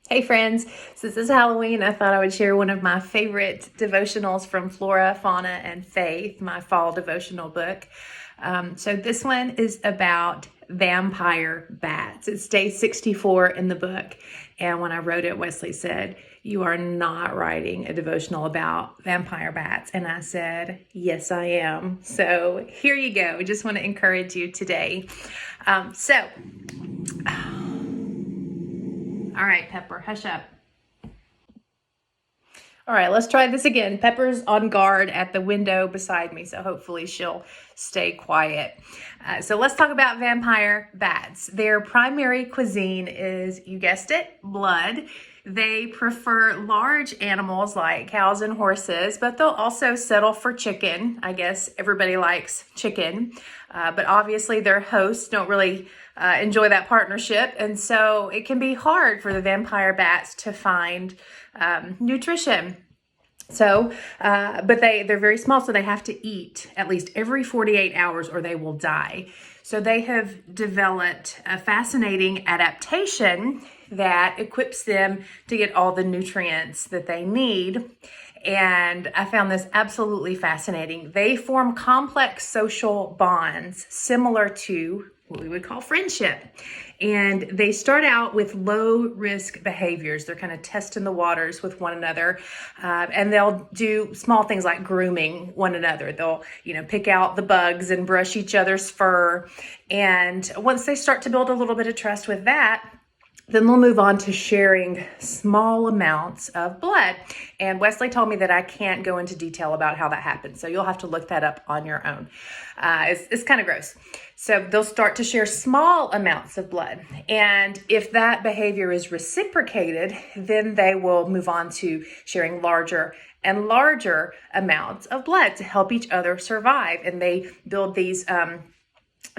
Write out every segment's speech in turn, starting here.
Hey friends, since it's Halloween, I thought I would share one of my favorite devotionals from Flora, Fauna, and Faith, my fall devotional book. So this one is about vampire bats. It's day 64 in the book. And when I wrote it, Wesley said, "You are not writing a devotional about vampire bats." And I said, "Yes, I am." So here you go. I just want to encourage you today. All right, Pepper, hush up. All right, let's try this again. Pepper's on guard at the window beside me, so hopefully she'll stay quiet. So let's talk about vampire bats. Their primary cuisine is, you guessed it, blood. They prefer large animals like cows and horses, but they'll also settle for chicken. I guess everybody likes chicken, but obviously their hosts don't really enjoy that partnership, and so it can be hard for the vampire bats to find nutrition. So, but they're very small, so they have to eat at least every 48 hours or they will die. So they have developed a fascinating adaptation that equips them to get all the nutrients that they need. And I found this absolutely fascinating. They form complex social bonds similar to what we would call friendship. And they start out with low risk behaviors. They're kind of testing the waters with one another. And they'll do small things like grooming one another. They'll, pick out the bugs and brush each other's fur. And once they start to build a little bit of trust with that, then they'll move on to sharing small amounts of blood. And Wesley told me that I can't go into detail about how that happens. So you'll have to look that up on your own. It's kind of gross. So they'll start to share small amounts of blood. And if that behavior is reciprocated, then they will move on to sharing larger and larger amounts of blood to help each other survive. And they build these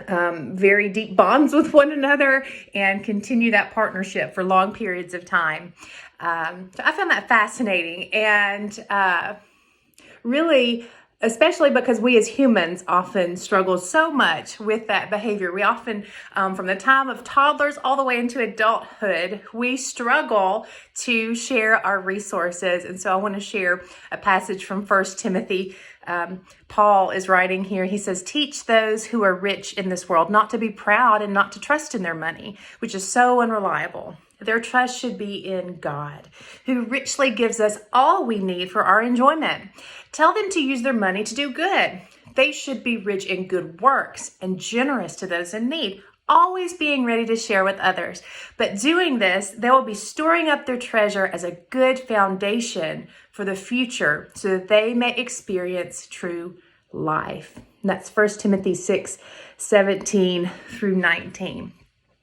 very deep bonds with one another and continue that partnership for long periods of time. So I found that fascinating and really, especially because we as humans often struggle so much with that behavior. We often, from the time of toddlers all the way into adulthood, we struggle to share our resources. And so I want to share a passage from 1 Timothy. Paul is writing here. He says, "Teach those who are rich in this world not to be proud and not to trust in their money, which is so unreliable. Their trust should be in God, who richly gives us all we need for our enjoyment. Tell them to use their money to do good. They should be rich in good works and generous to those in need, always being ready to share with others. But doing this, they will be storing up their treasure as a good foundation for the future so that they may experience true life." And that's 1 Timothy 6:17 through 19.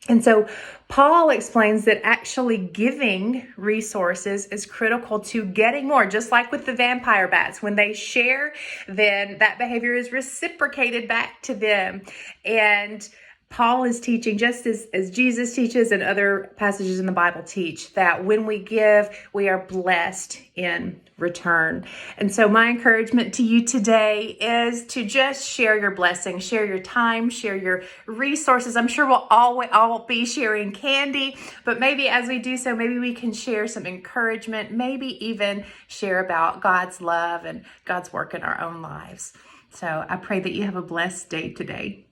And so Paul explains that actually giving resources is critical to getting more, just like with the vampire bats. When they share, then that behavior is reciprocated back to them. And Paul is teaching, just as Jesus teaches and other passages in the Bible teach, that when we give, we are blessed in return. And so my encouragement to you today is to just share your blessings, share your time, share your resources. I'm sure we'll all be sharing candy, but maybe as we do so, maybe we can share some encouragement, maybe even share about God's love and God's work in our own lives. So I pray that you have a blessed day today.